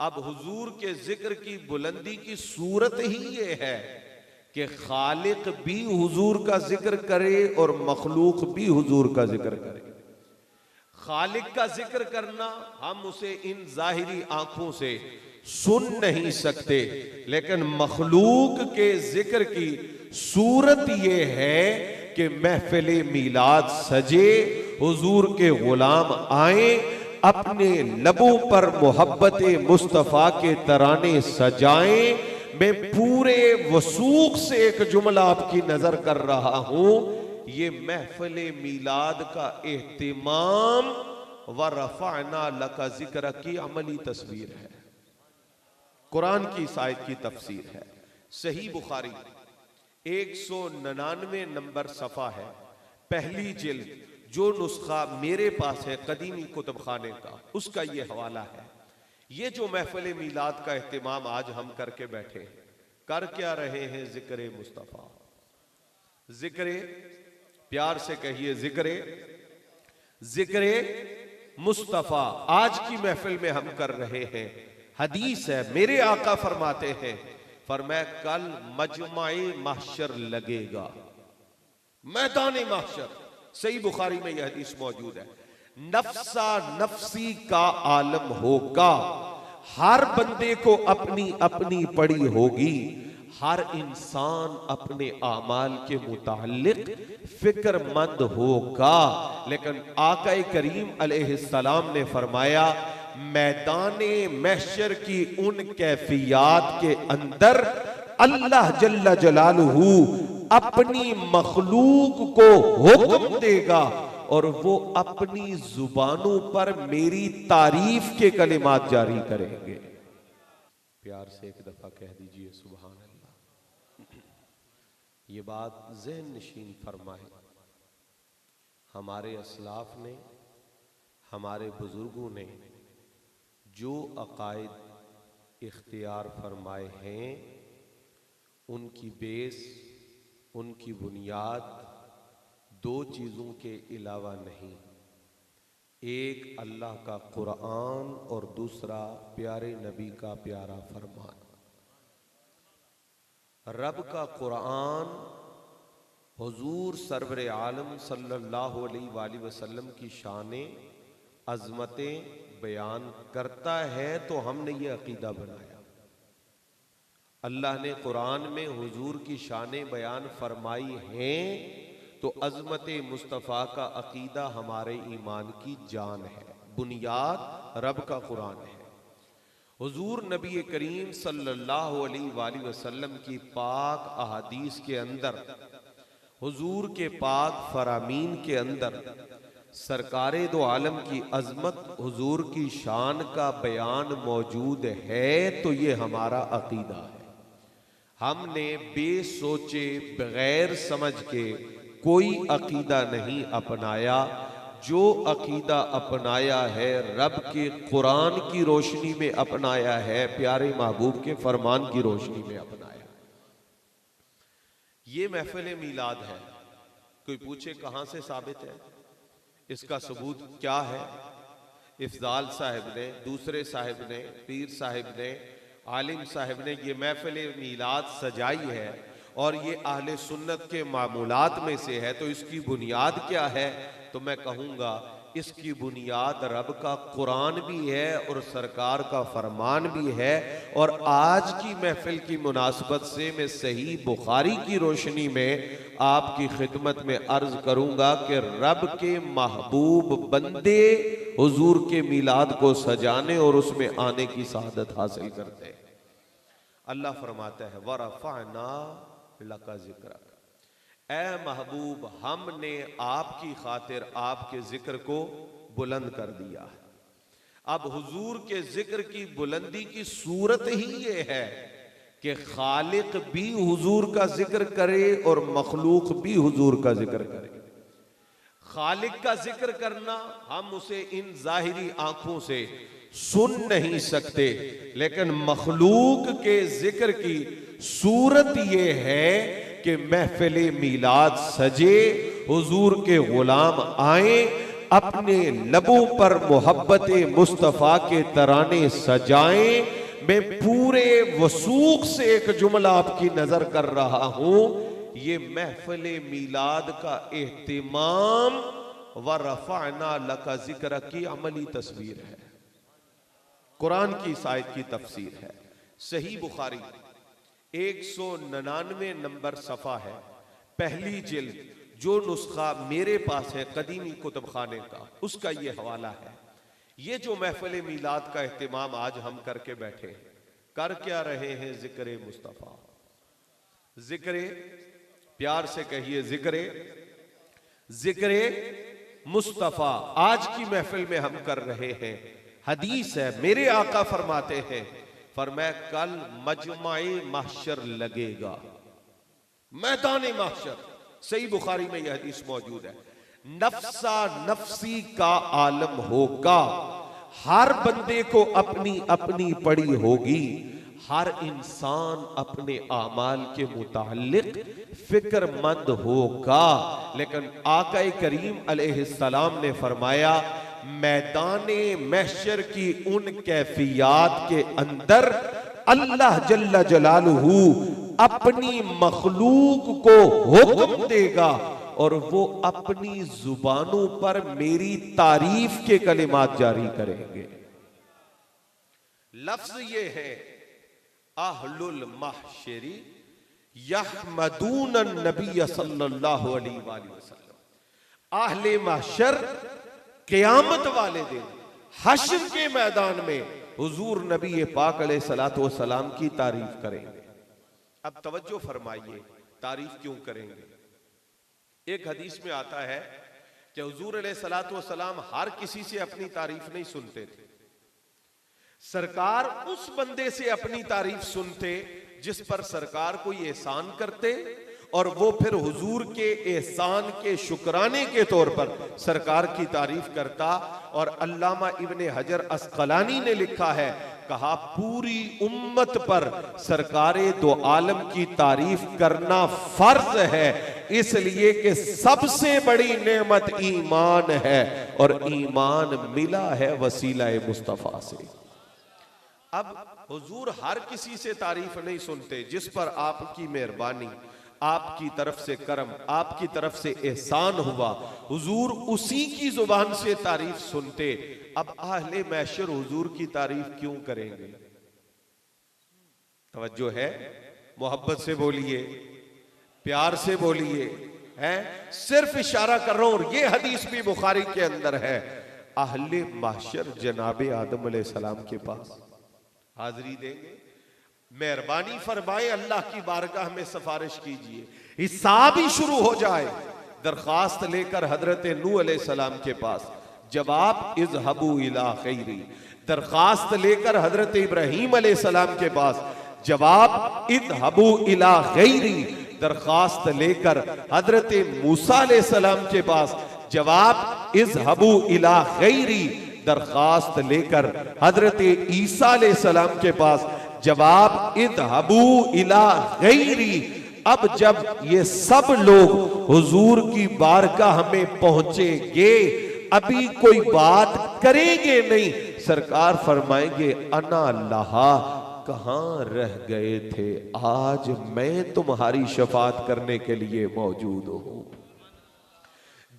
अब हुजूर के जिक्र की बुलंदी की सूरत ही ये है कि खालिक भी हुजूर का जिक्र करे और मखलूक भी हुजूर का जिक्र करे। खालिक का जिक्र करना हम उसे इन जाहिरी आंखों से सुन नहीं सकते, लेकिन मखलूक के जिक्र की सूरत ये है कि महफिल मीलाद सजे, हुजूर के गुलाम आए, अपने लबों पर मोहब्बत मुस्तफा के तराने सजाएं। मैं पूरे वसूख से एक जुमला आपकी नजर कर रहा हूं, ये महफिल मीलाद का एहतिमाम व रफ़अना लका ज़िक्र की अमली तस्वीर है, कुरान की इस आयत की तफसीर है। सही बुखारी 199 नंबर सफ़ा है, पहली जिल्द, जो नुस्खा मेरे पास है कदीमी कुतुब खाने का, उसका ये हवाला है। ये जो महफिल मीलाद का एहतिमाम आज हम करके बैठे हैं, कर क्या रहे हैं? जिक्र मुस्तफ़ा, जिक्र, प्यार से कहिए जिक्र मुस्तफ़ा आज की महफिल में हम कर रहे हैं। हदीस है, मेरे आका फरमाते हैं, फरमाया कल मजमाए महशर लगेगा, मैदान महशर, सही बुखारी में यह हदीस मौजूद है। नफ्सा नफ्सी का आलम होगा, हर बंदे को अपनी अपनी पड़ी होगी, हर इंसान अपने आमाल के मुतालिक फिक्रमंद होगा। लेकिन आका करीम अलैहिस्सलाम ने फरमाया मैदाने महशर की उन कैफियत के अंदर अल्लाह जल्ला जलालहू अपनी मखलूक को हुक्म देगा और वो अपनी जुबानों पर मेरी तारीफ के कलिमात जारी करेंगे। प्यार से एक दफा कह दीजिए सुभान अल्लाह। ये बात ज़हन नशीन फरमाए। हमारे असलाफ ने, हमारे बुजुर्गों ने जो अकायद इख्तियार फरमाए हैं, उनकी बेस, उनकी बुनियाद दो चीज़ों के अलावा नहीं, एक अल्लाह का कुरान और दूसरा प्यारे नबी का प्यारा फरमान। रब का कुरान हुजूर सरवर आलम सल्लल्लाहु अलैहि वसल्लम की शाने अज़मतें बयान करता है, तो हमने ये अकीदा बनाया। अल्लाह ने कुरान में हुजूर की शाने बयान फरमाई हैं, तो अज़मत मुस्तफ़ा का अकीदा हमारे ईमान की जान है, बुनियाद रब का कुरान है। हुजूर नबी करीम सल्लल्लाहु अलैहि वसल्लम की पाक अहादीस के अंदर, हुजूर के पाक फरामीन के अंदर सरकारे दो आलम की अजमत, हुजूर की शान का बयान मौजूद है, तो ये हमारा अकीदा है। हमने बेसोचे बगैर समझ के कोई अकीदा नहीं अपनाया। जो अकीदा अपनाया है रब के कुरान की रोशनी में अपनाया है, प्यारे महबूब के फरमान की रोशनी में अपनाया। ये महफिल मीलाद है। कोई पूछे कहां से साबित है, इसका सबूत क्या है? इफ्जाल साहिब ने, दूसरे साहिब ने, पीर साहिब ने, आलिम साहिब ने ये महफिल मीलाद सजाई है और ये अहले सुन्नत के मामूलात में से है। तो इसकी बुनियाद क्या है? तो मैं कहूँगा इसकी बुनियाद रब का कुरान भी है और सरकार का फरमान भी है। और आज की महफिल की मुनासबत से मैं सही बुखारी की रोशनी में आपकी खिदमत में अर्ज करूंगा कि रब के महबूब बंदे हुजूर के मीलाद को सजाने और उसमें आने की सआदत हासिल करते हैं। अल्लाह फरमाता है वरफ़अना लका ज़िक्रक, ऐ महबूब हमने आपकी खातिर आपके जिक्र को बुलंद कर दिया है। अब हुजूर के जिक्र की बुलंदी की सूरत ही ये है कि खालिक भी हुजूर का जिक्र करे और मखलूक भी हुजूर का जिक्र करे। खालिक का जिक्र करना हम उसे इन जाहिरी आंखों से सुन नहीं सकते, लेकिन मखलूक के जिक्र की सूरत ये है कि महफिल मीलाद सजे, हुजूर के गुलाम आए, अपने लबों पर मोहब्बत मुस्तफ़ा के तराने सजाएं। मैं पूरे वसूख से एक जुमला आपकी नजर कर रहा हूं, ये महफिल मीलाद का एहतिमाम व रफ़अना लका ज़िक्र की अमली तस्वीर है, कुरान की इस आयत की तफसीर है। सही बुखारी 199 नंबर सफ़ा है, पहली जिल्द, जो नुस्खा मेरे पास है कदीमी कुतुब खाने का, उसका ये हवाला है। ये जो महफिल मीलाद का एहतिमाम आज हम करके बैठे हैं, कर क्या रहे हैं? जिक्र मुस्तफ़ा, जिक्र, प्यार से कहिए जिक्र, जिक्र मुस्तफ़ा आज की महफिल में हम कर रहे हैं। हदीस है, मेरे आका फरमाते हैं, फरमाया कल मजमाए महशर लगेगा, मैदान महशर, सही बुखारी में यह हदीस मौजूद है। नफ्सा नफ्सी का आलम होगा, हर बंदे को अपनी अपनी पड़ी होगी, हर इंसान अपने आमाल के मुताल्लिक फिक्रमंद होगा। लेकिन आका करीम अलैहिस्सलाम ने फरमाया, मैदाने महशर की उन कैफियत के अंदर अल्लाह जल्ला जलालुहू अपनी मखलूक को हुक्म देगा और वो अपनी जुबानों पर मेरी तारीफ के कलिमात जारी करेंगे। लफ्ज ये है, अहलुल महशरी यहमदून नबी सल्लल्लाहु अलैहि वसल्लम। आहले महशर क़यामत वाले दिन हश्र के मैदान में हुजूर नबी पाक अलैहिस्सलातु वस्सलाम की तारीफ करेंगे। अब तवज्जो फरमाइए, तारीफ क्यों करेंगे? एक हदीस में आता है कि हुजूर अलैहिस्सलातु वस्सलाम हर किसी से अपनी तारीफ नहीं सुनते थे। सरकार उस बंदे से अपनी तारीफ सुनते जिस पर सरकार कोई एहसान करते, और वो फिर हुजूर के एहसान के शुक्राने के तौर पर सरकार की तारीफ करता। और अल्लामा इब्ने हजर अस्कलानी ने लिखा है, कहा पूरी उम्मत पर सरकारे दो आलम की तारीफ करना फर्ज है, इसलिए कि सबसे बड़ी नेमत ईमान है और ईमान मिला है वसीला मुस्तफा से। अब हुजूर हर किसी से तारीफ नहीं सुनते, जिस पर आपकी मेहरबानी, आपकी तरफ से करम, आपकी तरफ से एहसान हुआ, हुजूर उसी की जुबान से तारीफ सुनते। अब आहले महशर हुजूर की तारीफ क्यों करेंगे? तवज्जो है, मोहब्बत से बोलिए, प्यार से बोलिए, हैं, सिर्फ इशारा कर रहा हूं। और ये हदीस भी बुखारी के अंदर है, आहले महशर जनाबे आदम अलैहिस्सलाम के पास हाजिरी देंगे, मेहरबानी फरमाए अल्लाह की बारगाह में सिफारिश कीजिए, हिसाब ही शुरू हो जाए। दरखास्त लेकर हजरत नूह अलैहिस्सलाम के पास, जवाब इज़हबू इला खैरी। दरखास्त लेकर हजरत इब्राहीम अलैहिस्सलाम के पास, जवाब इज़हबू इला खैरी। दरखास्त लेकर हजरत मूसा अलैहिस्सलाम के पास, जवाब इज़हबू इला खैरी। दरखास्त लेकर हजरत ईसा अलैहिस्सलाम के पास, जवाब इज़हबू इला गैरी। अब जब ये सब लोग हुजूर की बारगाह में पहुंचेंगे, अभी कोई बात करेंगे नहीं, सरकार फरमाएंगे अना लहा, कहां रह गए थे, आज मैं तुम्हारी शफात करने के लिए मौजूद हूं।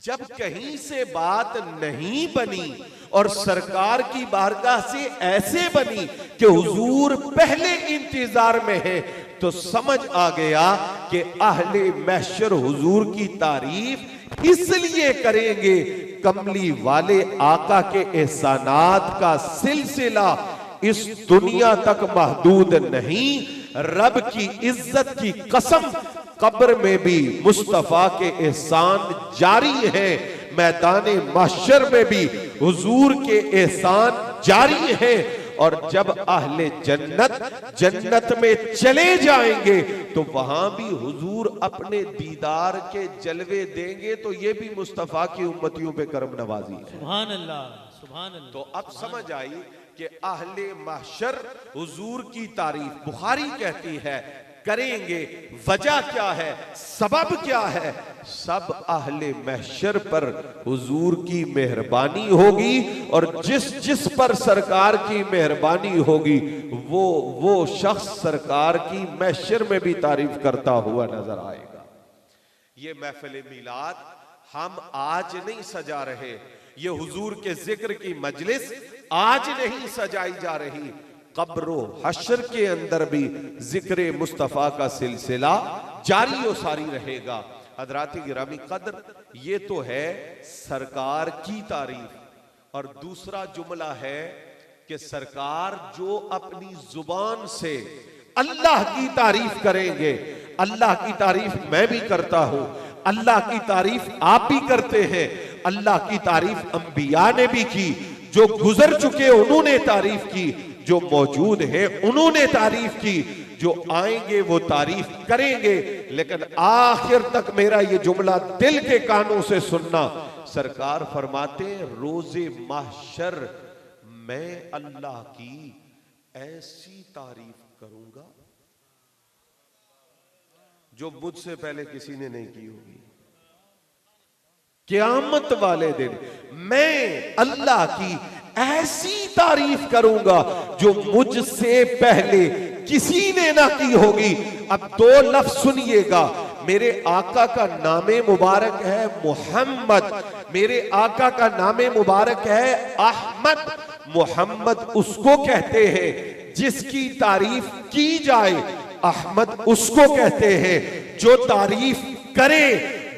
जब कहीं से बात नहीं बनी और सरकार की बारगाह से ऐसे बनी कि हुजूर पहले इंतजार में है, तो समझ आ गया कि अहले महशर हुजूर की तारीफ इसलिए करेंगे, कमली वाले आका के एहसानात का सिलसिला इस दुनिया तक महदूद नहीं। रब की इज्जत की कसम, कब्र में भी मुस्तफा के एहसान जारी है, मैदान महशर में भी हुजूर के एहसान जारी है। और जब अहले जन्नत जन्नत में चले जाएंगे तो वहां भी हुजूर अपने दीदार के जलवे देंगे, तो ये भी मुस्तफा की उम्मतियों पे करम नवाजी है। सुभान अल्लाह, सुभान अल्लाह। तो अब समझ आई कि अहले महशर हुजूर की तारीफ, बुखारी कहती है करेंगे, वजह क्या है, सबब क्या है, सब अहले महशर पर हुजूर की मेहरबानी होगी। और जिस जिस पर सरकार की मेहरबानी होगी वो शख्स सरकार की महशर में भी तारीफ करता हुआ नजर आएगा। ये महफिल मिलाद हम आज नहीं सजा रहे, ये हुजूर के जिक्र की मजलिस आज नहीं सजाई जा रही, कब्रो हशर के अंदर भी जिक्र मुस्तफा का सिलसिला जारी और सारी रहेगा। हजरात गिरामी कद्र, ये तो है सरकार की तारीफ। और दूसरा जुमला है कि सरकार जो अपनी जुबान से अल्लाह की तारीफ करेंगे, अल्लाह की तारीफ मैं भी करता हूं, अल्लाह की तारीफ आप भी करते हैं, अल्लाह की तारीफ अंबिया ने भी की, जो गुजर चुके उन्होंने तारीफ की, जो मौजूद है उन्होंने तारीफ की, जो आएंगे वो तारीफ करेंगे। लेकिन आखिर तक मेरा ये जुमला दिल के कानों से सुनना। सरकार फरमाते रोजे महशर मैं अल्लाह की ऐसी तारीफ करूंगा जो मुझसे पहले किसी ने नहीं की होगी। क़यामत वाले दिन मैं अल्लाह की ऐसी तारीफ करूंगा जो मुझसे पहले किसी ने ना की होगी। अब दो लफ्ज सुनिएगा, मेरे आका का नामे मुबारक है मोहम्मद, मेरे आका का नामे मुबारक है अहमद। मोहम्मद उसको कहते हैं जिसकी तारीफ की जाए, अहमद उसको कहते हैं जो तारीफ करे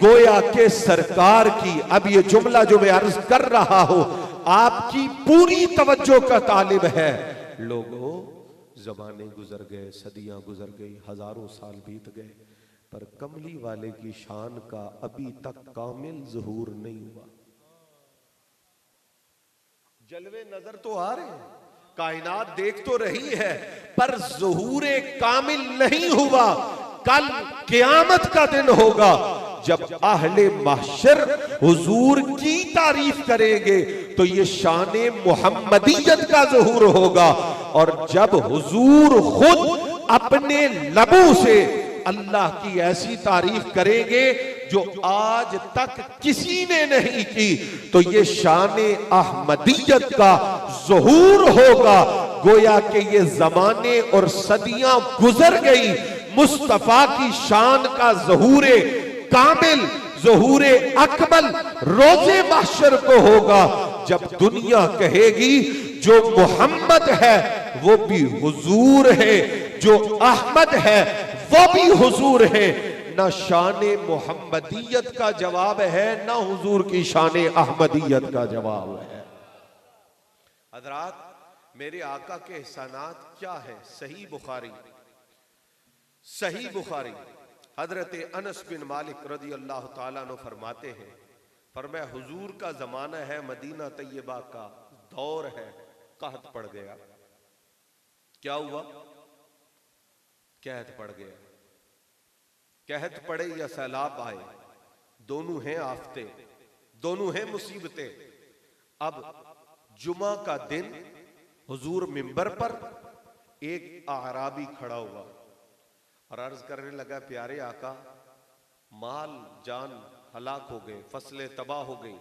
गोया के सरकार की। अब ये जुमला जो मैं अर्ज कर रहा हूं आपकी पूरी तवज्जो का तालिब है। लोगों, जमाने गुजर गए, सदियां गुजर गई, हजारों साल बीत गए, पर कमली वाले की शान का अभी तक कामिल ज़हूर नहीं हुआ। जलवे नजर तो आ रहे हैं, कायनात देख तो रही है, पर ज़हूरे कामिल नहीं हुआ। कल क़यामत का दिन होगा जब अहले महशर हुजूर की तारीफ करेंगे तो ये शाने मुहम्मदियत का ज़हूर होगा। और जब हुजूर खुद अपने लबों से अल्लाह की ऐसी तारीफ करेंगे जो आज तक किसी ने नहीं की, तो ये शाने अहमदियत का ज़हूर होगा। गोया के ये जमाने और सदियां गुजर गई, मुस्तफा की शान का ज़हूरे कामिल, ज़हूरे अकमल रोजे महशर को होगा, जब दुनिया कहेगी जो मोहम्मद है वो भी हुजूर है, जो अहमद है वो भी हुजूर है। ना शाने मोहम्मदियत का जवाब है, ना हुजूर की शाने अहमदियत का जवाब है। हजरात, मेरे आका के एहसानात क्या है? सही बुखारी, सही बुखारी हजरत अनस बिन मालिक रदी अल्लाह ताला अन्हु फरमाते हैं, फरमाया हुजूर का जमाना है, मदीना तैयबा का दौर है, कहत पड़ गया। क्या हुआ? कहत पड़ गया। कहत पड़े या सैलाब आए, दोनों हैं आफते, दोनों हैं मुसीबतें। अब जुमा का दिन हुजूर मिंबर पर, एक आराबी खड़ा हुआ और अर्ज करने लगा, प्यारे आका, माल जान हलाक हो गए, फसलें तबाह हो गई,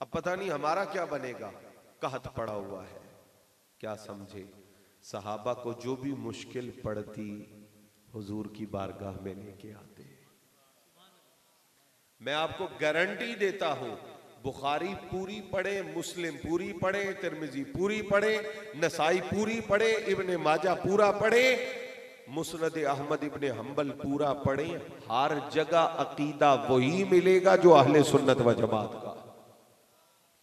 अब पता नहीं हमारा क्या बनेगा, कहत पड़ा हुआ है। क्या समझे? सहाबा को जो भी मुश्किल पड़ती हुजूर की बारगाह में लेके आते। मैं आपको गारंटी देता हूं, बुखारी पूरी पढ़े, मुस्लिम पूरी पढ़े, तिरमिजी पूरी पढ़े, नसाई पूरी पढ़े, इब्ने माजा पूरा पढ़े, मुस्नद अहमद इब्ने हंबल पूरा पढ़े, हर जगह अकीदा वही मिलेगा जो अहले सुन्नत व जमात का।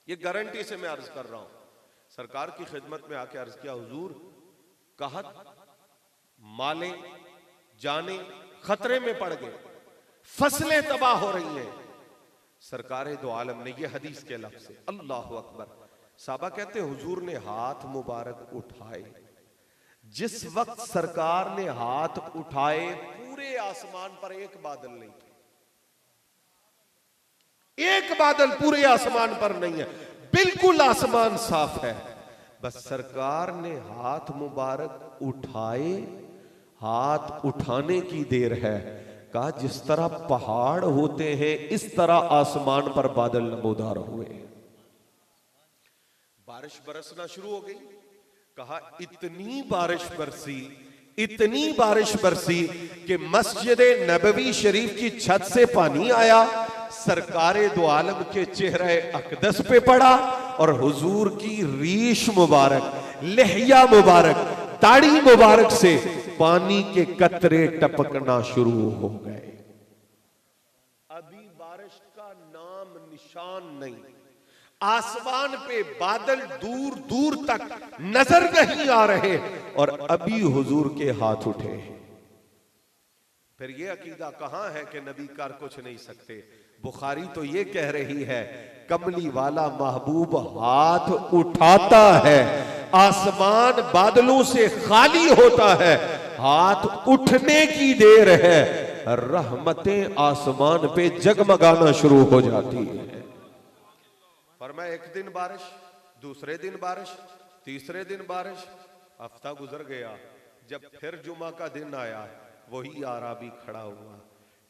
ये गारंटी से मैं अर्ज कर रहा हूं। सरकार की खिदमत में आके अर्ज किया, हुजूर कहत माले जाने खतरे में पड़ गए, फसलें तबाह हो रही हैं। सरकार दो आलम ने, ये हदीस के लफ्ज़ से, अल्लाह अकबर, साहबा कहते हुजूर ने हाथ मुबारक उठाए। जिस वक्त सरकार ने हाथ उठाए, पूरे आसमान पर एक बादल नहीं थे, एक बादल पूरे आसमान पर नहीं है, बिल्कुल आसमान साफ है। बस सरकार ने हाथ मुबारक उठाए हाथ उठाने की देर है। कहा जिस तरह पहाड़ होते हैं इस तरह आसमान पर बादल नमूदार हुए। बारिश बरसना शुरू हो गई। कहा इतनी बारिश बरसी, इतनी बारिश बरसी कि मस्जिद नबवी शरीफ की छत से पानी आया, सरकारे दो आलम के चेहरे अकदस पे पड़ा और हुजूर की रीश मुबारक, लहया मुबारक, दाढ़ी मुबारक से पानी के कतरे टपकना शुरू हो गए। अभी बारिश का नाम निशान नहीं, आसमान पे बादल दूर दूर तक नजर नहीं आ रहे और अभी हुजूर के हाथ उठे हैं। फिर ये अकीदा कहां है कि नबी कर कुछ नहीं सकते। बुखारी तो ये कह रही है कमली वाला महबूब हाथ उठाता है, आसमान बादलों से खाली होता है, हाथ उठने की देर है, रहमतें आसमान पे जगमगाना शुरू हो जाती है। फरमाया एक दिन बारिश, दूसरे दिन बारिश, तीसरे दिन बारिश, हफ्ता गुजर गया। जब फिर जुमा का दिन आया, वही आराबी खड़ा हुआ,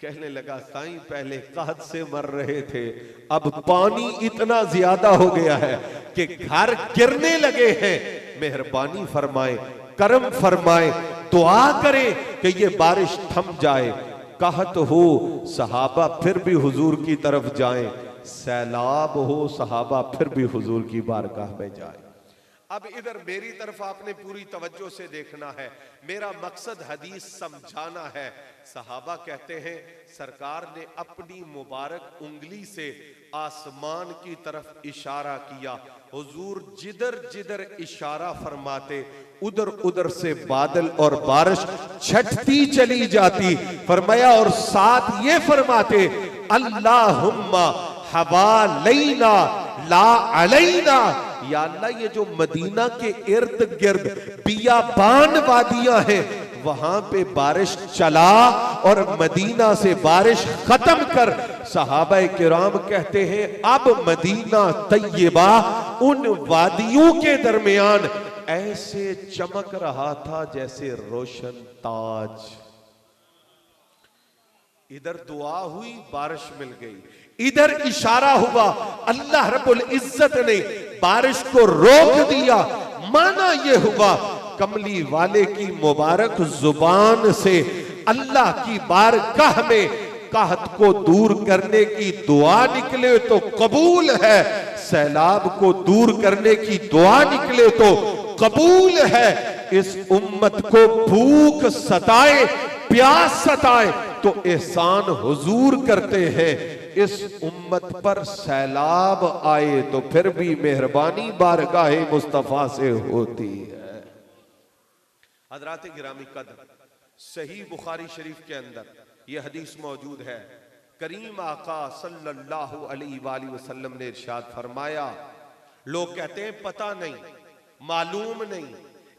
कहने लगा साईं पहले कहत से मर रहे थे, अब पानी इतना ज्यादा हो गया है कि घर गिरने लगे हैं, मेहरबानी फरमाए, करम फरमाए, दुआ करें कि ये बारिश थम जाए। कहत हो सहाबा फिर भी हुजूर की तरफ जाएं, सैलाब हो सहाबा फिर भी हुजूर की बारगाह में जाए। अब इधर मेरी तरफ आपने पूरी तवज्जो से देखना है, मेरा मकसद हदीस समझाना है। सहाबा कहते हैं सरकार ने अपनी मुबारक उंगली से आसमान की तरफ इशारा किया, हुजूर जिधर जिधर इशारा फरमाते उधर उधर से बादल और बारिश छटती चली जाती। फरमाया और साथ ये फरमाते अल्लाहुम्मा हवालैना ला अलैना, या अल्लाह ये जो मदीना के इर्द गिर्द बियाबान वादियां हैं वहां पे बारिश चला और मदीना से बारिश खत्म कर। सहाबा किराम कहते हैं अब मदीना तैयबा उन वादियों के दरमियान ऐसे चमक रहा था जैसे रोशन ताज। इधर दुआ हुई, बारिश मिल गई, इधर इशारा हुआ, अल्लाह रब्बुल इज्जत ने बारिश को रोक दिया। माना यह हुआ कमली वाले की मुबारक जुबान से अल्लाह की बारगाह में कहत को दूर करने की दुआ निकले तो कबूल है, सैलाब को दूर करने की दुआ निकले तो कबूल है। इस उम्मत को भूख सताए, प्यास सताए तो एहसान हुजूर करते हैं, इस उम्मत पर सैलाब आए तो फिर भी मेहरबानी बारगाहे मुस्तफा से होती है। हजरात गिरामी कदर, सही बुखारी शरीफ के अंदर यह हदीस मौजूद है। करीम आका सल्लल्लाहु अलैहि वसल्लम ने इरशाद फरमाया, लोग कहते हैं पता नहीं, मालूम नहीं,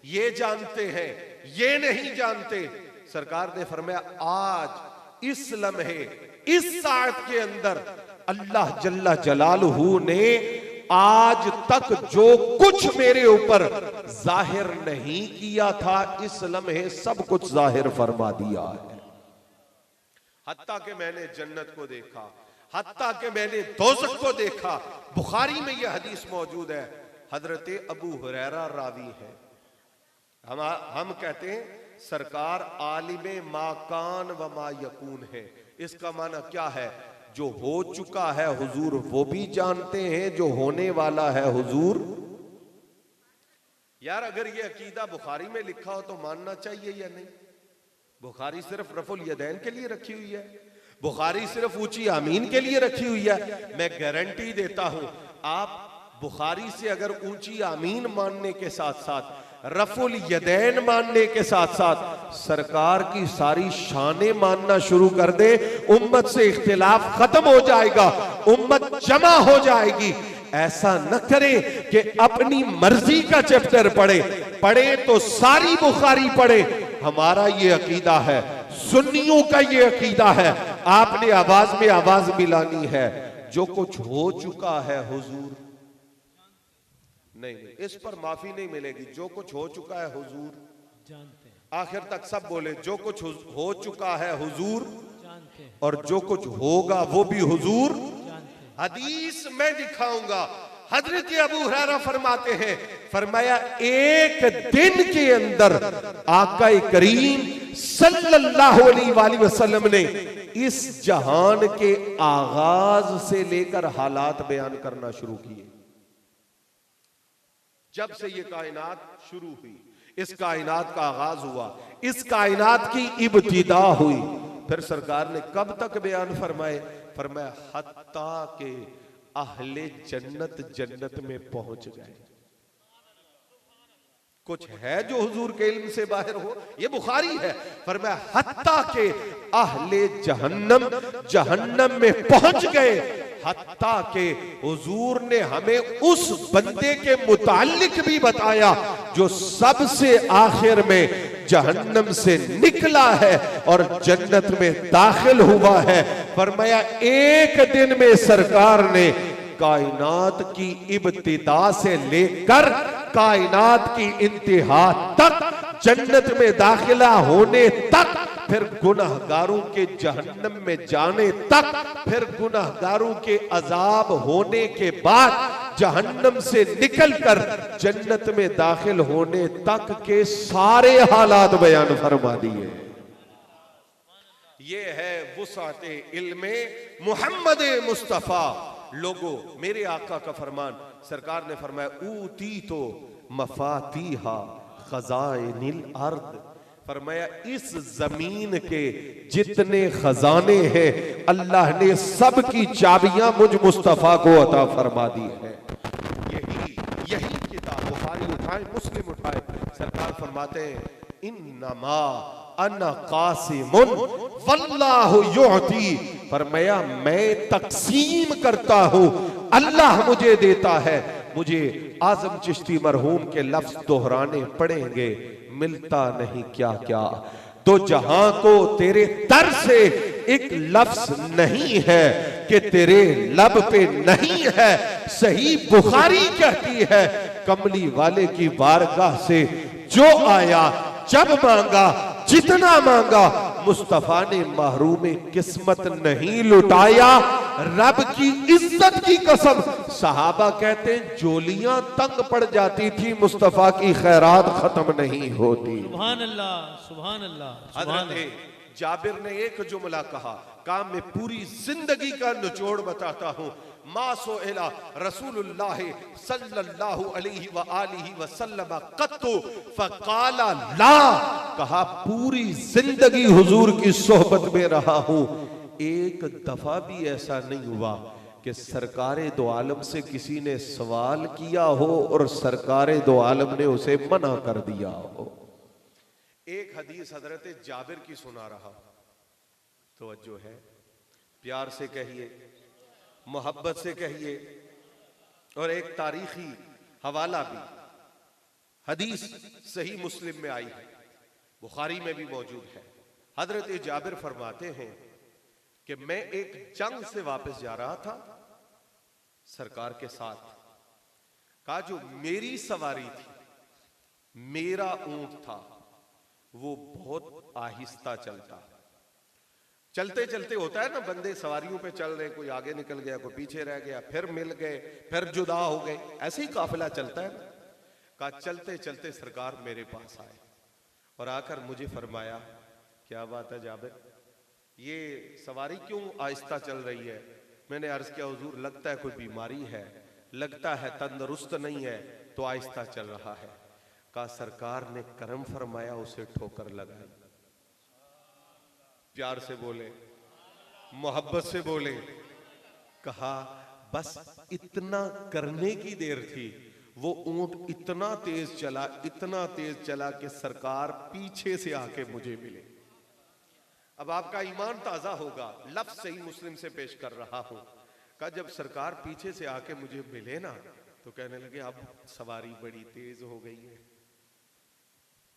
ये जानते हैं, ये नहीं जानते। सरकार ने फरमाया आज इस लम्हे, इस साथ के अंदर अल्लाह जल्ला जलालहू ने आज तक जो कुछ मेरे ऊपर जाहिर नहीं किया था, इस लम्हे सब कुछ जाहिर फरमा दिया है। हत्ता कि मैंने जन्नत को देखा, हत्ता कि मैंने दोज़ख को देखा। बुखारी में यह हदीस मौजूद है। हजरत अबू हुरैरा रावी है। हम कहते हैं सरकार आलिमे माकान व मा यकून है। इसका माना क्या है? जो हो चुका है हुजूर वो भी जानते हैं, जो होने वाला है हुजूर। यार अगर ये अकीदा बुखारी में लिखा हो तो मानना चाहिए या नहीं? बुखारी सिर्फ रफुल यदैन के लिए रखी हुई है, बुखारी सिर्फ ऊंची आमीन के लिए रखी हुई है। मैं गारंटी देता हूं आप बुखारी से अगर ऊंची आमीन मानने के साथ साथ रफुल यदैन मानने के साथ साथ सरकार की सारी शानें मानना शुरू कर दे, उम्मत से इख्तिलाफ खत्म हो जाएगा, उम्मत जमा हो जाएगी। ऐसा न करें कि अपनी मर्जी का चैप्टर पढ़े तो सारी बुखारी पढ़े। हमारा ये अकीदा है, सुन्नियों का ये अकीदा है। आपने आवाज में आवाज मिलानी है। जो कुछ हो चुका है हुजूर, नहीं, इस पर माफी नहीं मिलेगी। जो कुछ हो चुका है हुजूर जानते हैं। आखिर तक सब बोले जो कुछ हो चुका है हुजूर जानते हैं, और जो कुछ होगा वो भी हुजूर जानते हैं। हदीस में दिखाऊंगा। हजरत अबू हुरैरा फरमाते हैं, फरमाया एक दिन के अंदर आका करीम सल्लल्लाहु अलैहि वसल्लम ने इस जहान के आगाज से लेकर हालात बयान करना शुरू किए। जब से ये कायनात शुरू हुई, इस कायनात का आगाज हुआ, इस कायनात की इब्तिदा हुई, फिर सरकार ने कब तक बयान फरमाए? फरमाया हत्ता के अहले जन्नत जन्नत में पहुंच गए। कुछ है जो हुजूर के इल्म से बाहर हो? ये बुखारी है। फरमाया हत्ता के अहले जहन्नम जहन्नम में पहुंच गए। हत्ता के हुजूर ने हमें उस बंदे के मुताल्लिक भी बताया जो सबसे आखिर में जहन्नम से निकला है और जन्नत में दाखिल हुआ है। फरमाया एक दिन में सरकार ने कायनात की इब्तिदा से लेकर कायनात की इंतहा तक, जन्नत में दाखिला होने तक, फिर गुनहगारों के जहन्नम में जाने तक, फिर गुनहगारों के अजाब होने के बाद जहन्नम से निकलकर जन्नत में दाखिल होने तक के सारे हालात बयान फरमा दिए। ये है वुसाते इल्मे मुहम्मद मुस्तफा। लोगो, मेरे आका का फरमान, सरकार ने फरमाया ऊती तो मफातीहा खजाइनिल अर्द। फरमाया इस जमीन के जितने खजाने हैं अल्लाह ने सब की चाबियां मुझ मुस्तफा को अता फरमा दी है। यही किताब बुखारी उठाए, मुस्लिम उठाए, सरकार फरमाते हैं इन्नमा अन्ना कासिमुन वल्लाहु युअती। फरमाया मैं तकसीम करता हूं, अल्लाह मुझे देता है। मुझे आजम चिश्ती मरहूम के लफ्ज दोहराने पड़ेंगे, मिलता नहीं क्या क्या। तो जहां को तेरे दर से एक लफ्ज नहीं है कि तेरे लब पे नहीं है। सही बुखारी कहती है कमली वाले की बारगाह से जो आया, जब मांगा, जितना मांगा, मुस्तफा ने महरूम किस्मत नहीं लुटाया। रब की इज्जत की कसम, सहाबा कहते हैं जोलियां तंग पड़ जाती थी, मुस्तफा की खैरात खत्म नहीं होती। सुभान अल्लाह, सुभान अल्लाह, सुभान अल्लाह। हजरत जाबिर ने एक जुमला कहा, काम में पूरी जिंदगी का निचोड़ बताता हूं। मासोइला रसूलुल्लाह सल्लल्लाहु अलैहि व आलिहि वसल्लम कत्तु फकाला ला। कहा पूरी जिंदगी हुजूर की सोहबत में रहा हूं, एक दफा भी ऐसा नहीं हुआ कि सरकारे दो आलम से किसी ने सवाल किया हो और सरकारे दो आलम ने उसे मना कर दिया हो। एक हदीस हजरत जाबिर की सुना रहा, तवज्जो है, प्यार से कहिए, मोहब्बत से कहिए, और एक तारीखी हवाला भी। हदीस सही मुस्लिम में आई है, बुखारी में भी मौजूद है। हजरत जाबिर फरमाते हैं कि मैं एक जंग से वापस जा रहा था सरकार के साथ। कहा जो मेरी सवारी थी, मेरा ऊंट था, वो बहुत आहिस्ता चलता। चलते चलते होता है ना, बंदे सवारियों पे चल रहे, कोई आगे निकल गया, कोई पीछे रह गया, फिर मिल गए, फिर जुदा हो गए, ऐसे ही काफिला चलता है। कहा चलते चलते सरकार मेरे पास आए और आकर मुझे फरमाया, क्या बात है जाबिर, ये सवारी क्यों आहिस्ता चल रही है? मैंने अर्ज किया हुजूर लगता है कोई बीमारी है, लगता है तंदुरुस्त नहीं है तो आहिस्ता चल रहा है। कहा सरकार ने करम फरमाया, उसे ठोकर लगाई। प्यार से बोले, मोहब्बत से बोले। कहा बस इतना करने की देर थी, वो ऊंट इतना तेज चला, इतना तेज चला कि सरकार पीछे से आके मुझे मिले। अब आपका ईमान ताजा होगा, लफ्ज सही मुस्लिम से पेश कर रहा हूं। कहा जब सरकार पीछे से आके मुझे मिले ना, तो कहने लगे अब सवारी बड़ी तेज हो गई है,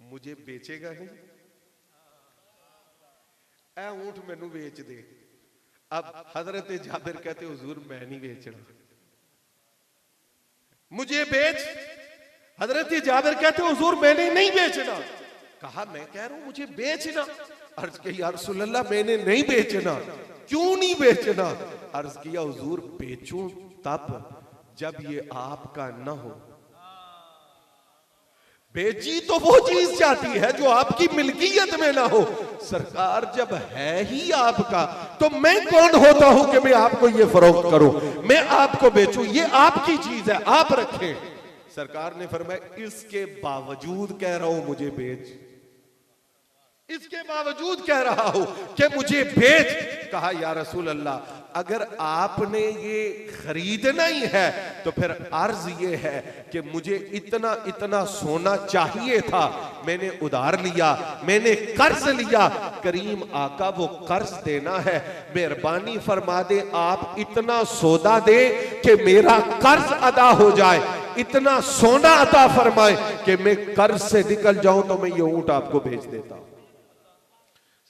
मुझे बेचेगा नहीं, ऐ ऊंट मैनू बेच दे। अब हजरत जाबिर कहते हुजूर मैं नहीं बेचना, मुझे बेच। हजरत जाबिर कहते हुजूर मैंने नहीं बेचना। कहा मैं कह रहा हूं मुझे बेचना। अर्ज किया या रसूल अल्लाह मैंने नहीं बेचना। क्यों नहीं बेचना? अर्ज किया हुजूर बेचूं तब जब ये आपका न हो। बेची तो वो चीज जाती है जो आपकी मिल्कियत में ना हो। सरकार जब है ही आपका तो मैं कौन होता हूं कि मैं आपको ये फरोख्त करूं, मैं आपको बेचूं? ये आपकी चीज है, आप रखें। सरकार ने फरमाया इसके बावजूद कह रहा हूं मुझे बेच, इसके बावजूद कह रहा हूं कि मुझे बेच। कहा या रसूल अल्लाह अगर आपने ये खरीदना ही है तो फिर अर्ज ये है कि मुझे इतना इतना सोना चाहिए था, मैंने उधार लिया, मैंने कर्ज लिया। करीम आका वो कर्ज देना है, मेहरबानी फरमा दे आप इतना सौदा दे कि मेरा कर्ज अदा हो जाए, इतना सोना अता फरमाए कि मैं कर्ज से निकल जाऊं तो मैं ये ऊंट आपको भेज देता हूं।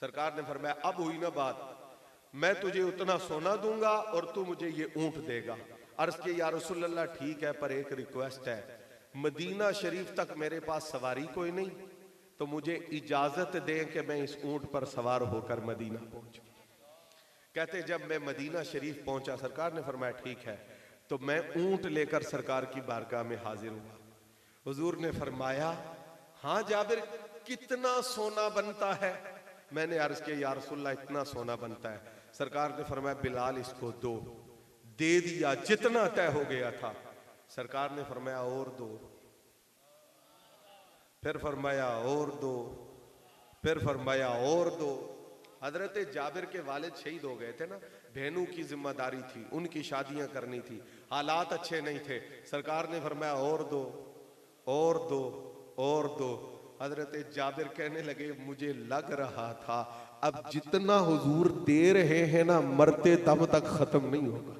सरकार ने फरमाया अब हुई ना बात, मैं तुझे उतना सोना दूंगा और तू मुझे ये ऊंट देगा। अर्ज के या रसूल अल्लाह ठीक है पर एक रिक्वेस्ट है, मदीना शरीफ तक मेरे पास सवारी कोई नहीं, तो मुझे इजाजत दें कि मैं इस ऊंट पर सवार होकर मदीना पहुंचूं। कहते जब मैं मदीना शरीफ पहुंचा सरकार ने फरमाया ठीक है, तो मैं ऊंट लेकर सरकार की बारगाह में हाजिर हुआ। हुजूर ने फरमाया हाँ जाबिर कितना सोना बनता है? मैंने अर्ज किया या रसूलल्लाह इतना सोना बनता है। सरकार ने फरमाया बिलाल इसको दो। दे दिया, जितना तय हो गया था। सरकार ने फरमाया और दो, फिर फरमाया और दो, फिर फरमाया और दो। हजरत जाबिर के वालिद शहीद हो गए थे ना, बहनों की जिम्मेदारी थी, उनकी शादियां करनी थी, हालात अच्छे नहीं थे। सरकार ने फरमाया और दो, और दो, और दो। हजरत जाबिर कहने लगे मुझे लग रहा था अब जितना हुजूर दे रहे हैं ना मरते दम तक खत्म नहीं होगा।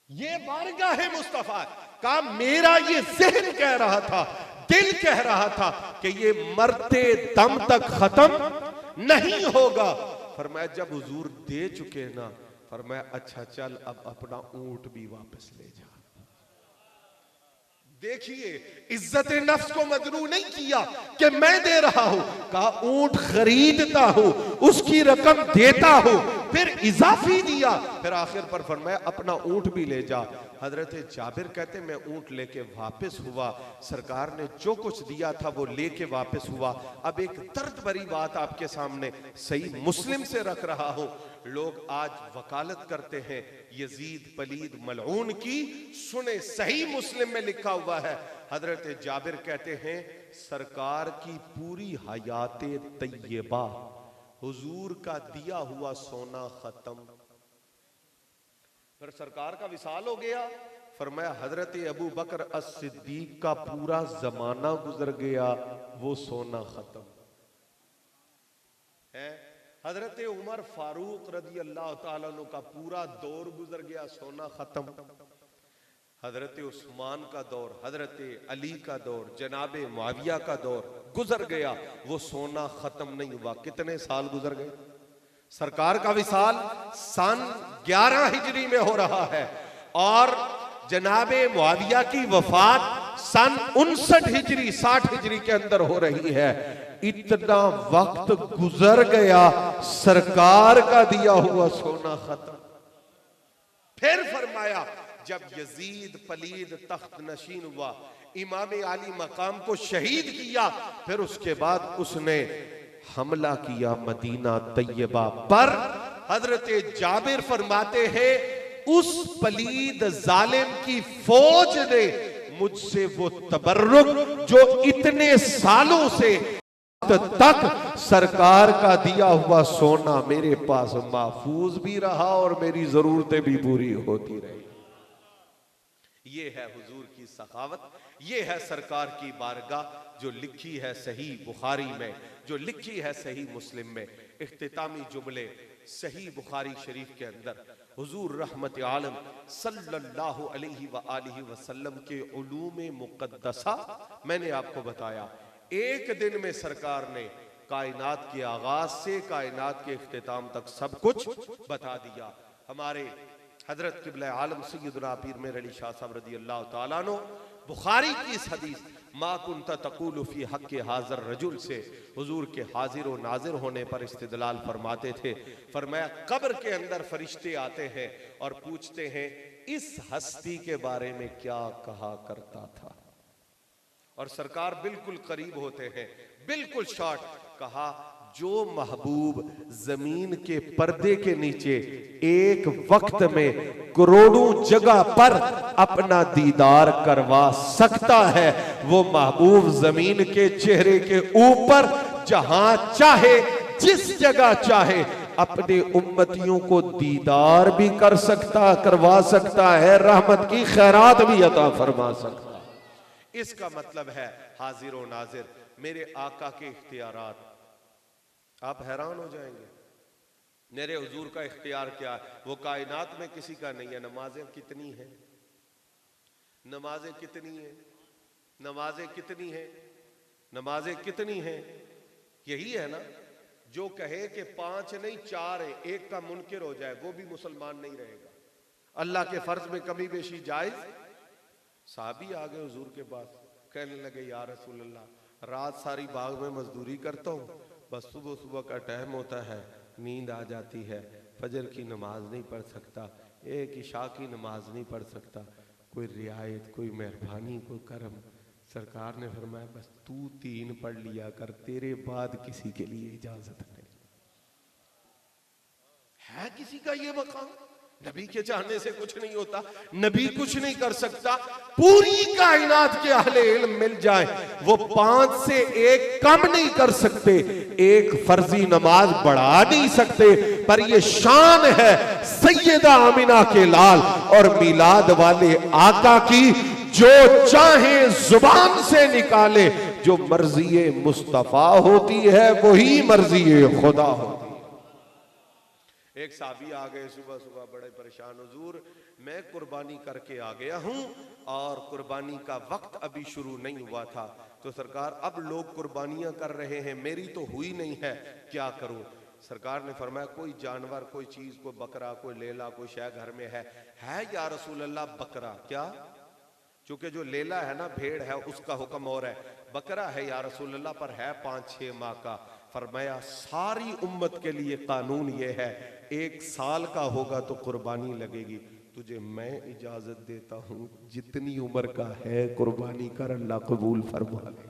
ये बारगाह मुस्तफा का मेरा ये ज़हन कह रहा था, दिल कह रहा था कि ये मरते दम तक खत्म नहीं होगा। फरमाया जब हुजूर दे चुके ना, फरमाया अच्छा चल अब अपना ऊंट भी वापस ले जा। देखिए इज्जत नफ्स को मजरू नहीं किया कि मैं दे रहा हूं, कहा ऊंट खरीदता हूं, उसकी रकम देता हूं, फिर इजाफी दिया, फिर आखिर पर फरमाया अपना ऊंट भी ले जा। हजरत जाबिर कहते मैं ऊंट लेके वापस हुआ, सरकार ने जो कुछ दिया था वो लेके वापस हुआ। अब एक दर्द भरी बात आपके सामने सही मुस्लिम से रख रहा हूं। लोग आज वकालत करते हैं यजीद पलीद मलऊन की, सुने सही मुस्लिम में लिखा हुआ है। हजरत जाबिर कहते हैं सरकार की पूरी हयाते तैयबा हुजूर का दिया हुआ सोना खत्म। फिर सरकार का विसाल हो गया, फरमाया हजरत अबू बकर अस-सिद्दीक का पूरा जमाना गुजर गया, वो सोना खत्म है। हजरत उमर फारूक रजी अल्लाह ताला अन्हु का पूरा दौर गुजर गया, सोना खत्म। हजरत उस्मान का दौर, हजरत अली का दौर, जनाबे मुआविया का दौर गुजर गया, वो सोना खत्म नहीं हुआ। कितने साल गुजर गए? सरकार का विसाल सन 11 हिजरी में हो रहा है और जनाबे मुआविया की वफात सन 59 हिजरी 60 हिजरी के अंदर हो रही है। इतना वक्त गुजर गया, सरकार का दिया हुआ सोना खत्म। फिर फरमाया जब यजीद पलीद तख्त नशीन हुआ, इमाम आली मकाम को शहीद किया, फिर उसके बाद उसने हमला किया मदीना तैयबा पर। हजरत जाबिर फरमाते हैं उस पलीद जालिम की फौज ने मुझसे वो तबर्रुक जो इतने सालों से तक सरकार का दिया हुआ सोना मेरे पास महफूज भी रहा और मेरी जरूरतें भी पूरी होती रही। ये है हुजूर की सखावत, ये है सरकार की बारगाह जो लिखी है सही बुखारी में, जो लिखी है सही मुस्लिम में। इख्तितामी जुमले सही बुखारी शरीफ के अंदर हुजूर रहमत आलम सल्लल्लाहु अलैहि व आलिहि वसल्लम के उलूम मुक़द्दसा मैंने आपको बताया। एक दिन में सरकार ने कायनात के आगाज से कायनात के इख्तिताम तक सब कुछ बता दिया। हमारे हजरत क़िबला आलम सैयदना पीर मेर अली शाह साहब रज़ी अल्लाह ताला अन्हु बुखारी की इस हदीस मा कुन्ता तक़ूलु फी हक़्क़ि हाज़िर रजुल से हुजूर के हाजिर व नाजिर होने पर इस्तिदलाल फरमाते थे। फरमाया कब्र के अंदर फरिश्ते आते हैं और पूछते हैं इस हस्ती के बारे में क्या कहा करता था, और सरकार बिल्कुल करीब होते हैं, बिल्कुल शॉर्ट कहा जो महबूब जमीन के पर्दे के नीचे एक वक्त में करोड़ों जगह पर अपना दीदार करवा सकता है, वो महबूब जमीन के चेहरे के ऊपर जहां चाहे जिस जगह चाहे अपने उम्मतियों को दीदार भी कर सकता, करवा सकता है, रहमत की खैरात भी अता फरमा सकता है। इसका मतलब है हाजिर व नाजिर मेरे आका के इख्तियारात, आप हैरान हो जाएंगे मेरे हुजूर का इख्तियार क्या है, वो कायनात में किसी का नहीं है। नमाजें कितनी हैं, नमाजें कितनी हैं, नमाजें कितनी हैं, नमाजें कितनी हैं, यही है ना जो कहे कि 5 नहीं 4 है, एक का मुनकिर हो जाए वो भी मुसलमान नहीं रहेगा। अल्लाह के फर्ज में कमी बेशी जायज। साहबी आ गए हुजूर के पास, कहने लगे या रसूल अल्लाह रात सारी बाग में मजदूरी करता हूँ, बस सुबह सुबह का टाइम होता है नींद आ जाती है, फजर की नमाज नहीं पढ़ सकता, एक इशा की नमाज नहीं पढ़ सकता, कोई रियायत, कोई मेहरबानी, कोई करम। सरकार ने फरमाया बस तू 3 पढ़ लिया कर, तेरे बाद किसी के लिए इजाजत नहीं है। किसी का ये मकाम नबी के चाहने से कुछ नहीं होता, नबी कुछ नहीं कर सकता। पूरी कायनात के अहले इल्म मिल जाए वो 5 से 1 कम नहीं कर सकते, एक फर्जी नमाज बढ़ा नहीं सकते, पर ये शान है सैयदा आमिना के लाल और मिलाद वाले आका की, जो चाहे जुबान से निकाले, जो मर्जी मुस्तफा होती है वही मर्जी खुदा होती। एक साहबी आ गए सुबह सुबह बड़े परेशान, हुजूर मैं कुर्बानी करके आ गया हूं और कुर्बानी का वक्त अभी शुरू नहीं हुआ था, तो सरकार अब लोग कुर्बानियां कर रहे हैं, मेरी तो हुई नहीं है, क्या करूं? सरकार ने फरमाया कोई जानवर, कोई चीज, कोई बकरा, कोई लेला, कोई शय घर में है या रसूल अल्लाह बकरा? क्या? क्योंकि जो लेला है ना भेड़ है उसका हुक्म और है, बकरा है या रसूल अल्लाह पर है 5-6 माह का। फरमाया सारी उम्मत के लिए कानून ये है 1 साल का होगा तो कुर्बानी लगेगी, तुझे मैं इजाजत देता हूं जितनी उम्र का है कुर्बानी कर, अल्लाह कबूल फरमा ले।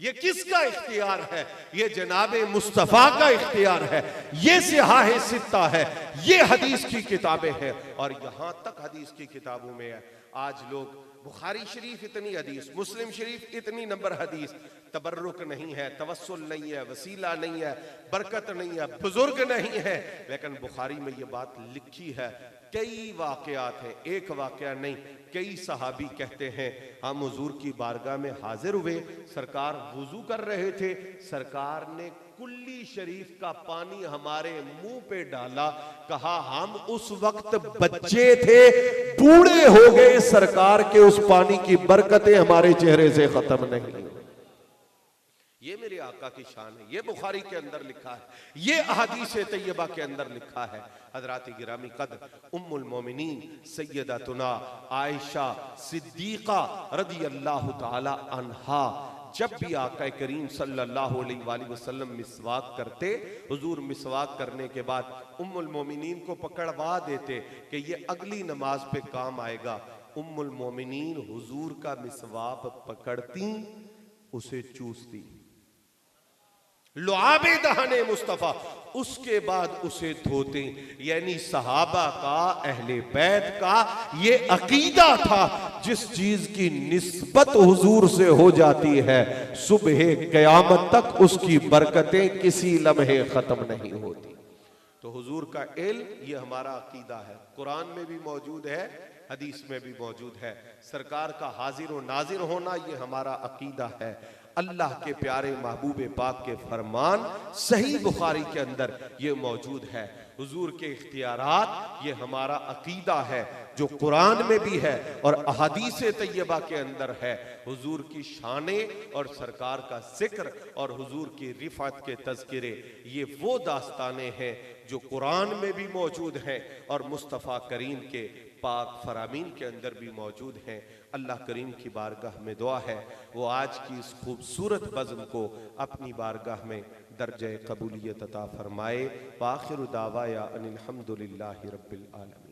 ये किसका इख्तियार है? ये जनाबे मुस्तफा का इख्तियार है, ये सिहाह सित्ता है, ये हदीस की किताबें हैं और यहां तक हदीस की किताबों में है। आज लोग बुखारी शरीफ इतनी हदीस, मुस्लिम शरीफ इतनी नंबर हदीस, तबर्रुक नहीं है, तवस्सुल नहीं है, वसीला नहीं है, बरकत नहीं है, बुजुर्ग नहीं है, लेकिन बुखारी में ये बात लिखी है। कई वाकयात हैं, एक वाकया नहीं, कई सहाबी कहते हैं हम हुजूर की बारगाह में हाजिर हुए, सरकार वुजू कर रहे थे, सरकार ने कुल्ली शरीफ का पानी हमारे मुंह पे डाला, कहा हम उस वक्त बच्चे थे, बूढ़े हो गए, सरकार के उस पानी की बरकतें हमारे चेहरे से खत्म नहीं हुई। ये मेरे आका की शान है, ये बुखारी के अंदर लिखा है, ये अहादीस तैयबा के अंदर लिखा है। हजरात गिरामी कद्र उम्मुल मोमिनीन सैयदतुना आयशा सिद्दीका रदी अल्लाह ताला अन्हा जब भी आका करीम सल्लल्लाहु अलैहि वसल्लम मिसवाक करते, हुजूर मिसवाक करने के बाद उम्मुल मोमिनीन को पकड़वा देते कि ये अगली नमाज पे काम आएगा। उम्मुल मोमिनीन हुजूर का मिसवाक पकड़ती, उसे चूसती, लुआबे दहने मुस्तफा, उसके बाद उसे धोते। यानी सहाबा का, अहले बैत का ये अकीदा था, जिस चीज की निस्बत हुजूर से हो जाती है सुबह क़यामत तक उसकी बरकतें किसी लम्हे खत्म नहीं होती। तो हुजूर का इल्म ये हमारा अकीदा है, कुरान में भी मौजूद है, हदीस में भी मौजूद है। सरकार का हाजिर व नाजिर होना ये हमारा अकीदा है। अल्लाह के प्यारे महबूब पाक के फरमान सही बुखारी के अंदर ये मौजूद है। हुजूर के इख्तियारात ये हमारा अकीदा है, जो कुरान में भी है और अहादीस तैयबा के अंदर है। हुजूर की शाने और सरकार का जिक्र और हुजूर की रिफात के तज़किरे, ये वो दास्ताने हैं जो कुरान में भी मौजूद हैं और मुस्तफ़ा करीम के पाक फरामीन के अंदर भी मौजूद हैं। अल्लाह करीम की बारगाह में दुआ है वो आज की इस खूबसूरत बज़्म को अपनी बारगाह में दर्जे कबूलियत अता फरमाए। वाखिर दावा या अनिल हम्दुलिल्लाहि रब्बिल आलमीन।